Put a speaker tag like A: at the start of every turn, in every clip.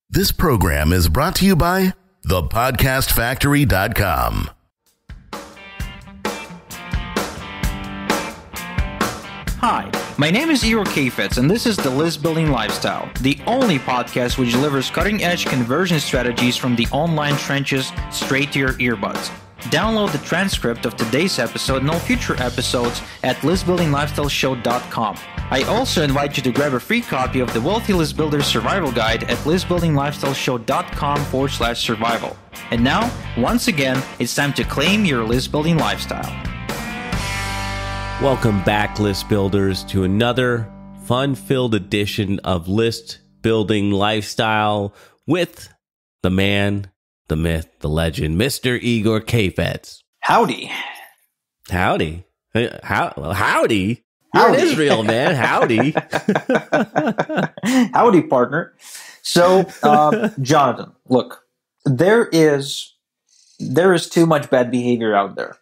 A: This program is brought to you by thepodcastfactory.com.
B: Hi, my name is Igor Kheifets, and this is The List Building Lifestyle, the only podcast which delivers cutting-edge conversion strategies from the online trenches straight to your earbuds. Download the transcript of today's episode and all future episodes at listbuildinglifestyleshow.com. I also invite you to grab a free copy of the Wealthy List Builder Survival Guide at listbuildinglifestyleshow.com/survival. And now, once again, it's time to claim your list building lifestyle.
C: Welcome back, list builders, to another fun-filled edition of List Building Lifestyle with the man, the myth, the legend, Mr. Igor Kheifets.
B: Howdy.
C: Howdy. Howdy. You're in Israel, man. Howdy.
B: Howdy, partner. So, Jonathan, look, there is too much bad behavior out there.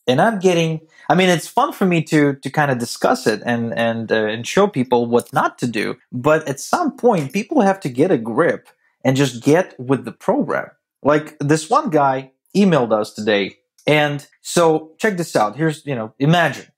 B: And it's fun for me to kind of discuss it and show people what not to do. But at some point, people have to get a grip and just get with the program. Like this one guy emailed us today. And so check this out. Here's, imagine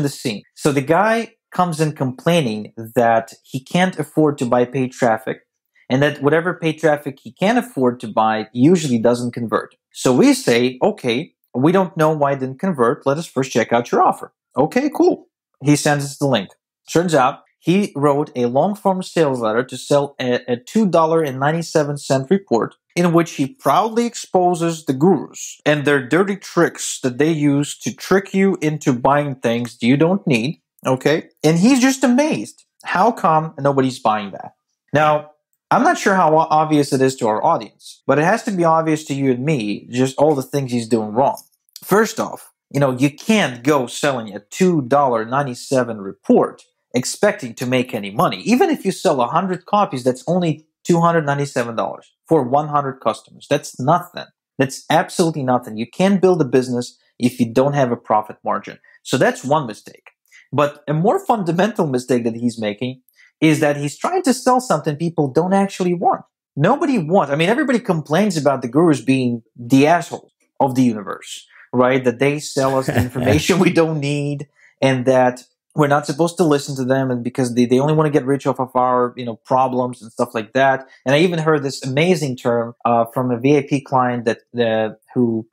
B: the scene. So the guy comes in complaining that he can't afford to buy paid traffic and that whatever paid traffic he can afford to buy usually doesn't convert. So we say, okay, we don't know why it didn't convert. Let us first check out your offer. Okay, cool. He sends us the link. Turns out he wrote a long-form sales letter to sell a $2.97 report in which he proudly exposes the gurus and their dirty tricks that they use to trick you into buying things you don't need, okay? And he's just amazed. How come nobody's buying that? Now, I'm not sure how obvious it is to our audience, but it has to be obvious to you and me, just all the things he's doing wrong. First off, you can't go selling a $2.97 report expecting to make any money. Even if you sell 100 copies, that's only $297 for 100 customers. That's nothing. That's absolutely nothing. You can't build a business if you don't have a profit margin. So that's one mistake. But a more fundamental mistake that he's making is that he's trying to sell something people don't actually want. Nobody wants. Everybody complains about the gurus being the assholes of the universe, right? That they sell us the information we don't need and that we're not supposed to listen to them, and because they only want to get rich off of our problems and stuff like that. And I even heard this amazing term from a VIP client who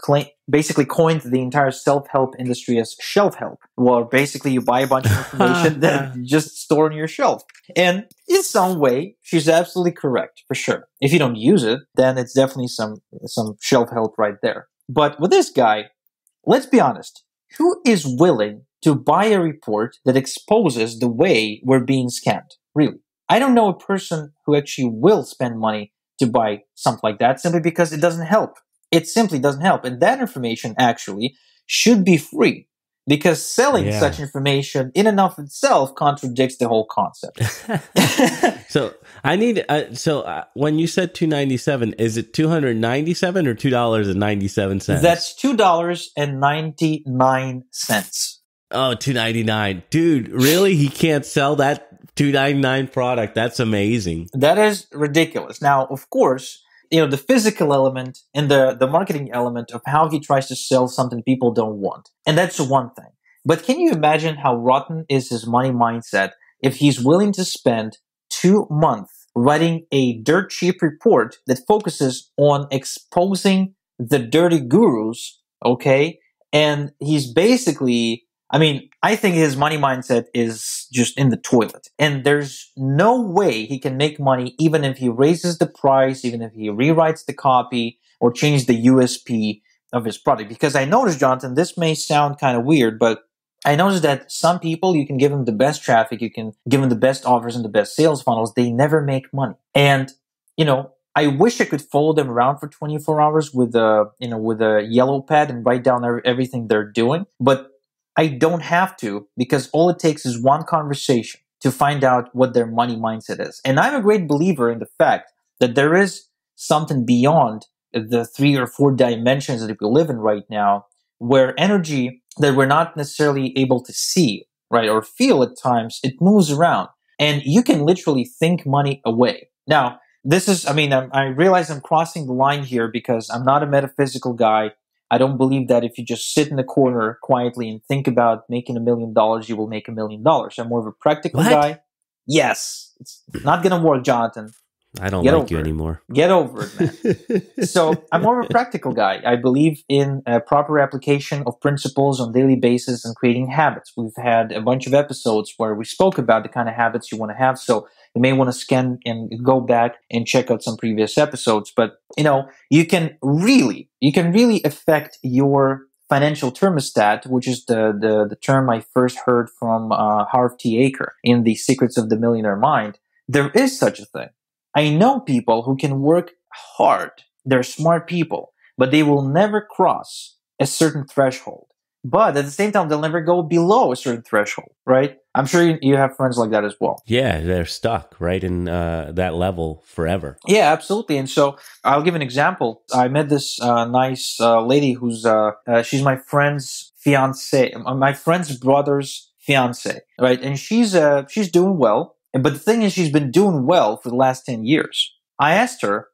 B: basically coined the entire self-help industry as shelf help. Well, basically you buy a bunch of information that you just store on your shelf. And in some way, she's absolutely correct, for sure. If you don't use it, then it's definitely some shelf help right there. But with this guy, let's be honest, who is willing to buy a report that exposes the way we're being scammed? Really. I don't know a person who actually will spend money to buy something like that simply because it doesn't help. It simply doesn't help. And that information actually should be free because selling such information in and of itself contradicts the whole concept.
C: So I need, when you said $2.97, is it $297 or $2.97?
B: That's $2.99.
C: Oh, $2.99. Dude, really? He can't sell that $2.99 product? That's amazing.
B: That is ridiculous. Now, of course, the physical element and the marketing element of how he tries to sell something people don't want. And that's one thing. But can you imagine how rotten is his money mindset if he's willing to spend 2 months writing a dirt cheap report that focuses on exposing the dirty gurus, okay? And he's basically... I think his money mindset is just in the toilet. And there's no way he can make money even if he raises the price, even if he rewrites the copy or changes the USP of his product. Because I noticed, Jonathan, this may sound kind of weird, but I noticed that some people, you can give them the best traffic, you can give them the best offers and the best sales funnels. They never make money. And, I wish I could follow them around for 24 hours with a yellow pad and write down everything they're doing. But I don't have to, because all it takes is one conversation to find out what their money mindset is. And I'm a great believer in the fact that there is something beyond the 3 or 4 dimensions that we live in right now, where energy that we're not necessarily able to see right? Or feel at times, it moves around. And you can literally think money away. Now, this is, I realize I'm crossing the line here because I'm not a metaphysical guy. I don't believe that if you just sit in the corner quietly and think about making $1 million, you will make $1 million. I'm more of a practical guy. Yes. It's not going to work, Jonathan.
C: I don't like you anymore.
B: Get over it, man. So I'm more of a practical guy. I believe in a proper application of principles on a daily basis and creating habits. We've had a bunch of episodes where we spoke about the kind of habits you want to have. So you may want to scan and go back and check out some previous episodes. But, you can really affect your financial thermostat, which is the term I first heard from Harv T. Aker in The Secrets of the Millionaire Mind. There is such a thing. I know people who can work hard. They're smart people, but they will never cross a certain threshold. But at the same time, they'll never go below a certain threshold, right? I'm sure you have friends like that as well.
C: Yeah, they're stuck right in that level forever.
B: Yeah, absolutely. And so I'll give an example. I met this nice lady who's she's my friend's fiance, my friend's brother's fiance, right? And she's doing well. But the thing is, she's been doing well for the last 10 years. I asked her,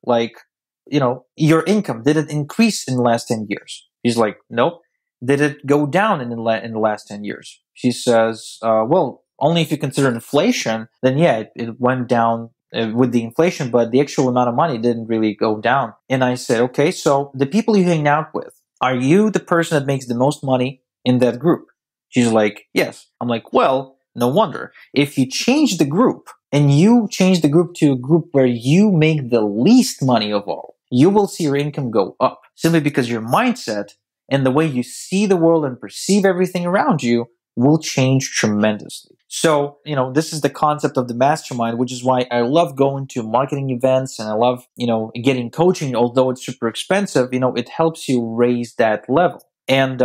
B: your income, did it increase in the last 10 years? She's like, nope. Did it go down in the last 10 years? She says, well, only if you consider inflation, then yeah, it went down with the inflation, but the actual amount of money didn't really go down. And I said, okay, so the people you hang out with, are you the person that makes the most money in that group? She's like, yes. I'm like, well, no wonder. If you change the group and you change the group to a group where you make the least money of all, you will see your income go up simply because your mindset and the way you see the world and perceive everything around you will change tremendously. So, this is the concept of the mastermind, which is why I love going to marketing events and I love, getting coaching, although it's super expensive, it helps you raise that level. And,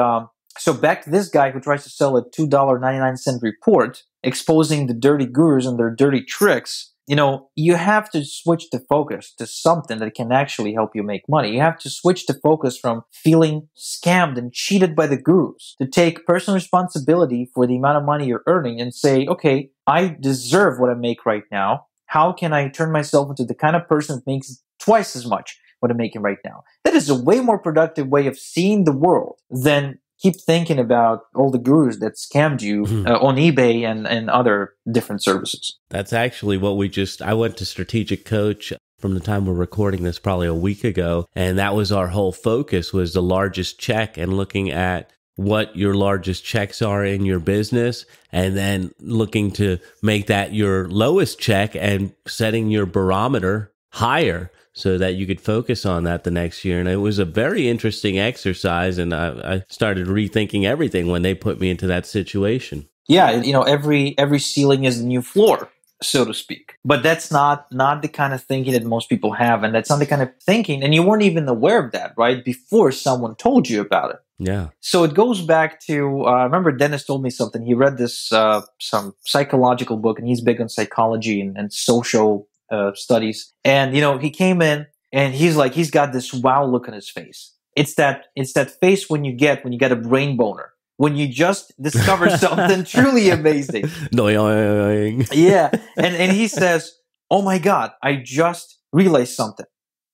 B: so back to this guy who tries to sell a $2.99 report exposing the dirty gurus and their dirty tricks. You have to switch the focus to something that can actually help you make money. You have to switch the focus from feeling scammed and cheated by the gurus to take personal responsibility for the amount of money you're earning and say, okay, I deserve what I make right now. How can I turn myself into the kind of person that makes twice as much what I'm making right now? That is a way more productive way of seeing the world than keep thinking about all the gurus that scammed you on eBay and other different services.
C: That's actually what I went to Strategic Coach from the time we're recording this probably a week ago. And that was our whole focus, was the largest check and looking at what your largest checks are in your business and then looking to make that your lowest check and setting your barometer higher so that you could focus on that the next year. And it was a very interesting exercise. And I started rethinking everything when they put me into that situation.
B: Yeah, every ceiling is a new floor, so to speak. But that's not the kind of thinking that most people have. And that's not the kind of thinking, and you weren't even aware of that, right? Before someone told you about it.
C: Yeah.
B: So it goes back to, I remember Dennis told me something. He read this, some psychological book, and he's big on psychology and social studies. And, he came in and he's got this wow look on his face. It's that face when you get a brain boner, when you just discover something truly amazing. Yeah. And he says, oh my God, I just realized something.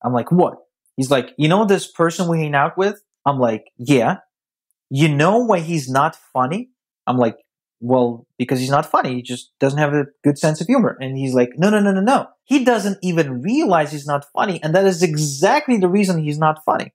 B: I'm like, what? He's like, this person we hang out with? I'm like, yeah. You know why he's not funny? I'm like, well, because he's not funny. He just doesn't have a good sense of humor. And he's like, no. He doesn't even realize he's not funny. And that is exactly the reason he's not funny.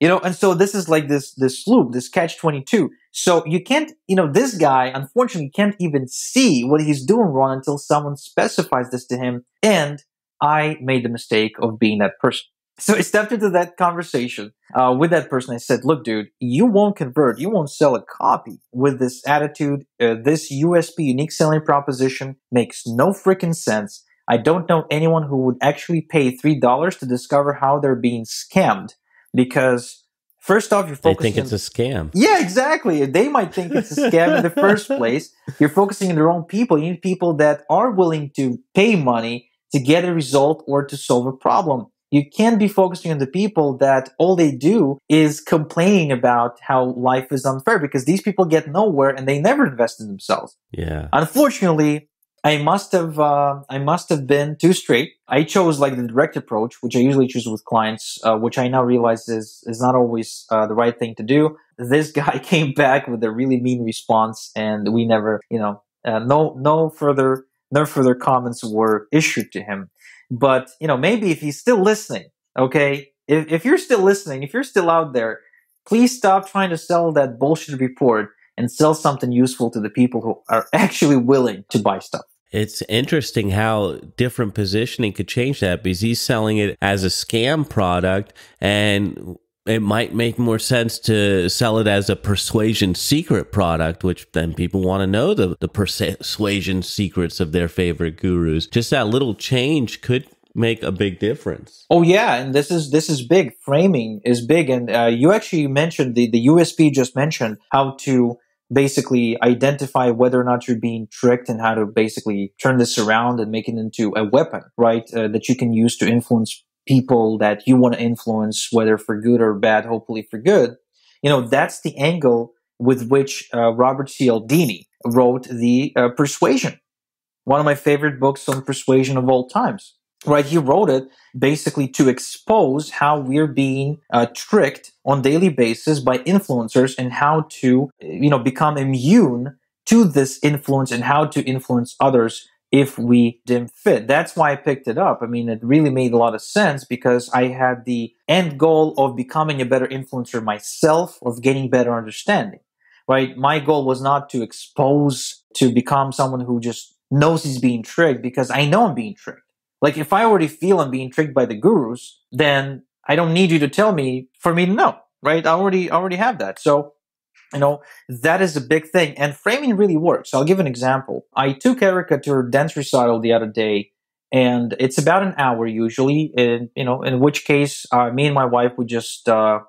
B: And so this is like this loop, this catch-22. So you can't, this guy, unfortunately, can't even see what he's doing wrong until someone specifies this to him. And I made the mistake of being that person. So I stepped into that conversation with that person. I said, look, dude, you won't convert. You won't sell a copy with this attitude. This USP, unique selling proposition, makes no freaking sense. I don't know anyone who would actually pay $3 to discover how they're being scammed. Because first off, you're focusing...
C: They think it's a scam.
B: Yeah, exactly. They might think it's a scam in the first place. You're focusing on the wrong people. You need people that are willing to pay money to get a result or to solve a problem. You can't be focusing on the people that all they do is complaining about how life is unfair, because these people get nowhere and they never invest in themselves.
C: Yeah.
B: Unfortunately, I must have been too straight. I chose like the direct approach, which I usually choose with clients, which I now realize is not always the right thing to do. This guy came back with a really mean response, and we never, no further comments were issued to him. But maybe if he's still listening, okay, if you're still listening, if you're still out there, please stop trying to sell that bullshit report and sell something useful to the people who are actually willing to buy stuff.
C: It's interesting how different positioning could change that, because he's selling it as a scam product, and it might make more sense to sell it as a persuasion secret product, which then people want to know the persuasion secrets of their favorite gurus. Just that little change could make a big difference.
B: Oh yeah, and this is big. Framing is big, and you actually mentioned the USP just mentioned how to basically identify whether or not you're being tricked, and how to basically turn this around and make it into a weapon, right? That you can use to influence people that you want to influence, whether for good or bad, hopefully for good. That's the angle with which Robert Cialdini wrote the Persuasion, one of my favorite books on persuasion of all times. Right, he wrote it basically to expose how we're being tricked on a daily basis by influencers, and how to, become immune to this influence, and how to influence others if we deem fit. That's why I picked it up. I mean, it really made a lot of sense, because I had the end goal of becoming a better influencer myself, of getting better understanding. Right, my goal was not to become someone who just knows he's being tricked, because I know I'm being tricked. Like, if I already feel I'm being tricked by the gurus, then I don't need you to tell me for me to know, right? I already have that. So, that is a big thing. And framing really works. I'll give an example. I took Erica to her dance recital the other day, and it's about an hour usually. In which case, me and my wife would just, go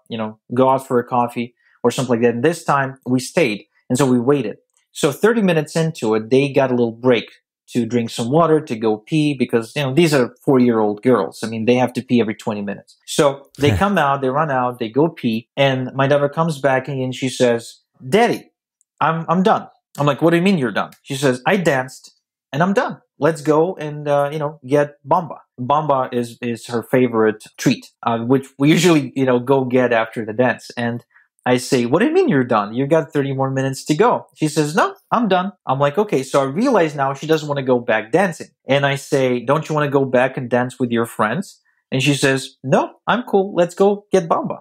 B: out for a coffee or something like that. And this time we stayed. And so we waited. So 30 minutes into it, they got a little break to drink some water, to go pee, because, these are 4-year-old girls. I mean, they have to pee every 20 minutes. So they come out, they run out, they go pee, and my daughter comes back and she says, "Daddy, I'm done." I'm like, "What do you mean you're done?" She says, "I danced and I'm done. Let's go and, get bamba." Bamba is her favorite treat, which we usually, go get after the dance. And I say, "What do you mean you're done? You got 30 more minutes to go." She says, "No, I'm done." I'm like, okay, so I realize now she doesn't want to go back dancing. And I say, "Don't you want to go back and dance with your friends?" And she says, "No, I'm cool. Let's go get bamba."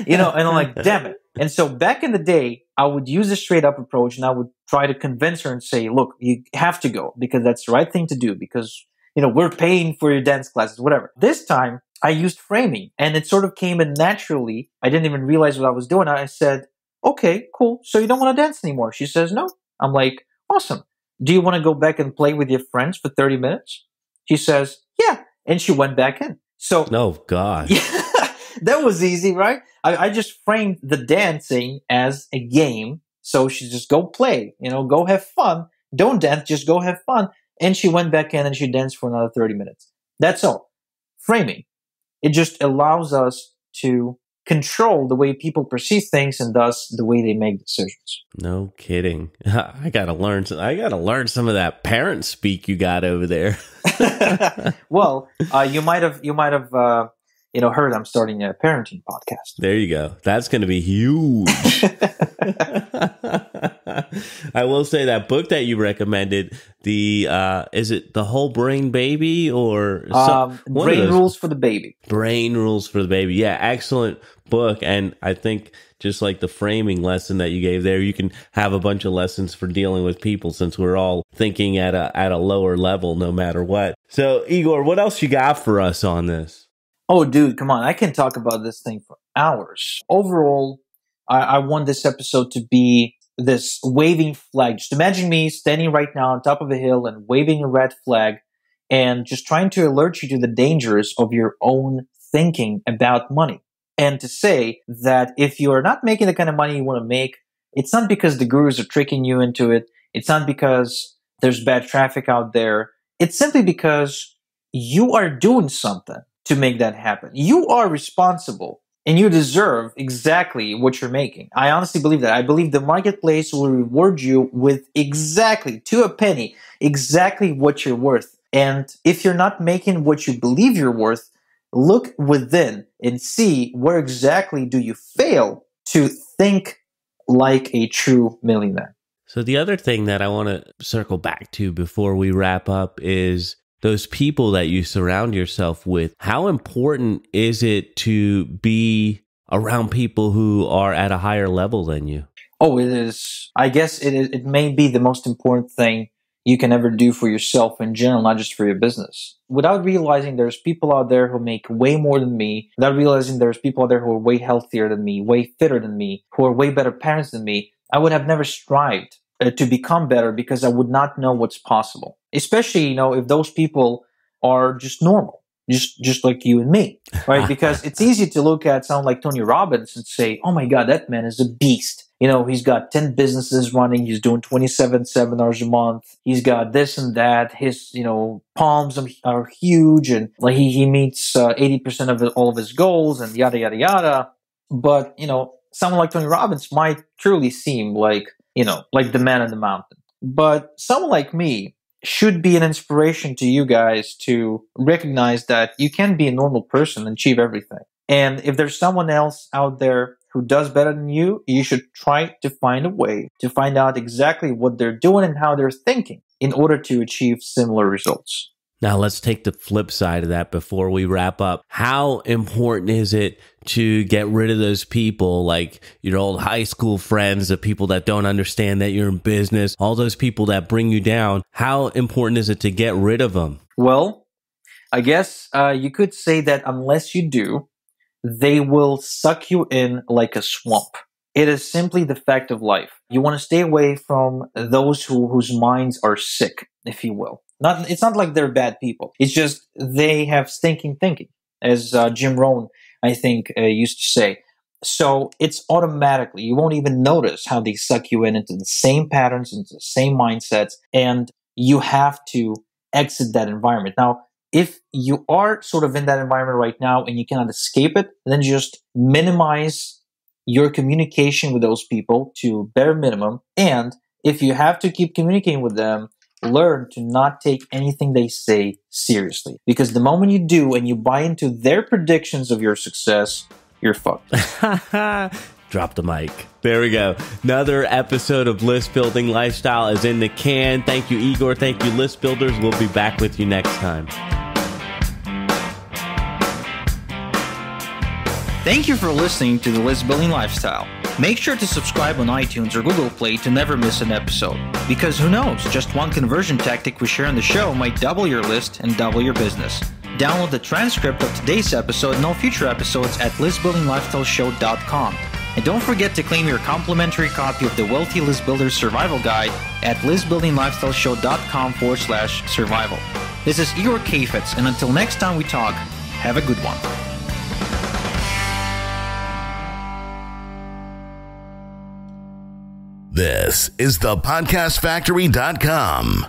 B: And I'm like, damn it. And so back in the day, I would use a straight up approach, and I would try to convince her and say, "Look, you have to go, because that's the right thing to do, because, we're paying for your dance classes," whatever. This time, I used framing, and it sort of came in naturally. I didn't even realize what I was doing. I said, "Okay, cool. So you don't want to dance anymore?" She says, "No." I'm like, "Awesome. Do you want to go back and play with your friends for 30 minutes? She says, "Yeah." And she went back in. So,
C: oh, God.
B: Yeah, that was easy, right? I just framed the dancing as a game. So she just go play, go have fun. Don't dance, just go have fun. And she went back in and she danced for another 30 minutes. That's all. Framing. It just allows us to control the way people perceive things, and thus the way they make decisions.
C: No kidding. I gotta learn some of that parent speak you got over there.
B: Well, you might have heard I'm starting a parenting podcast.
C: There you go. That's going to be huge. I will say that book that you recommended, is it The Whole Brain Baby, or
B: Brain Rules for the Baby?
C: Brain Rules for the Baby. Yeah, excellent book. And I think just like the framing lesson that you gave there, you can have a bunch of lessons for dealing with people, since we're all thinking at a lower level no matter what. So, Igor, what else you got for us on this?
B: Oh, dude, come on. I can talk about this thing for hours. Overall, I want this episode to be this waving flag. Just imagine me standing right now on top of a hill and waving a red flag, and just trying to alert you to the dangers of your own thinking about money. And to say that if you are not making the kind of money you want to make, it's not because the gurus are tricking you into it. It's not because there's bad traffic out there. It's simply because you are doing something to make that happen. You are responsible and you deserve exactly what you're making. I honestly believe that. I believe the marketplace will reward you with exactly, to a penny, exactly what you're worth. And if you're not making what you believe you're worth, look within and see where exactly do you fail to think like a true millionaire.
C: So the other thing that I want to circle back to before we wrap up is those people that you surround yourself with. How important is it to be around people who are at a higher level than you?
B: Oh, it is. I guess it may be the most important thing you can ever do for yourself in general, not just for your business. Without realizing there's people out there who make way more than me, without realizing there's people out there who are way healthier than me, way fitter than me, who are way better parents than me, I would have never strived to become better because I would not know what's possible. Especially, if those people are just normal, just like you and me, right? Because it's easy to look at someone like Tony Robbins and say, oh my God, that man is a beast. He's got 10 businesses running. He's doing 27 seminars a month. He's got this and that. His, palms are huge, and like he meets 80% of all of his goals, and yada, yada, yada. But, someone like Tony Robbins might truly seem like the man in the mountain. But someone like me should be an inspiration to you guys to recognize that you can be a normal person and achieve everything. And if there's someone else out there who does better than you, you should try to find a way to find out exactly what they're doing and how they're thinking in order to achieve similar results.
C: Now let's take the flip side of that before we wrap up. How important is it to get rid of those people, like your old high school friends, the people that don't understand that you're in business, all those people that bring you down? How important is it to get rid of them?
B: Well, I guess you could say that unless you do, they will suck you in like a swamp. It is simply the fact of life. You want to stay away from those whose minds are sick, if you will. It's not like they're bad people. It's just they have stinking thinking, as Jim Rohn, I think, used to say. So it's automatically, you won't even notice how they suck you into the same patterns, into the same mindsets, and you have to exit that environment. Now, if you are sort of in that environment right now and you cannot escape it, then just minimize your communication with those people to bare minimum. And if you have to keep communicating with them, learn to not take anything they say seriously. Because the moment you do and you buy into their predictions of your success, you're fucked.
C: Drop the mic. There we go. Another episode of List Building Lifestyle is in the can. Thank you, Igor. Thank you, List Builders. We'll be back with you next time.
B: Thank you for listening to the List Building Lifestyle. Make sure to subscribe on iTunes or Google Play to never miss an episode. Because who knows, just one conversion tactic we share on the show might double your list and double your business. Download the transcript of today's episode and all future episodes at listbuildinglifestyleshow.com. And don't forget to claim your complimentary copy of the Wealthy List Builder Survival Guide at listbuildinglifestyleshow.com/survival. This is Igor Kheifets, and until next time we talk, have a good one.
A: This is the podcastfactory.com.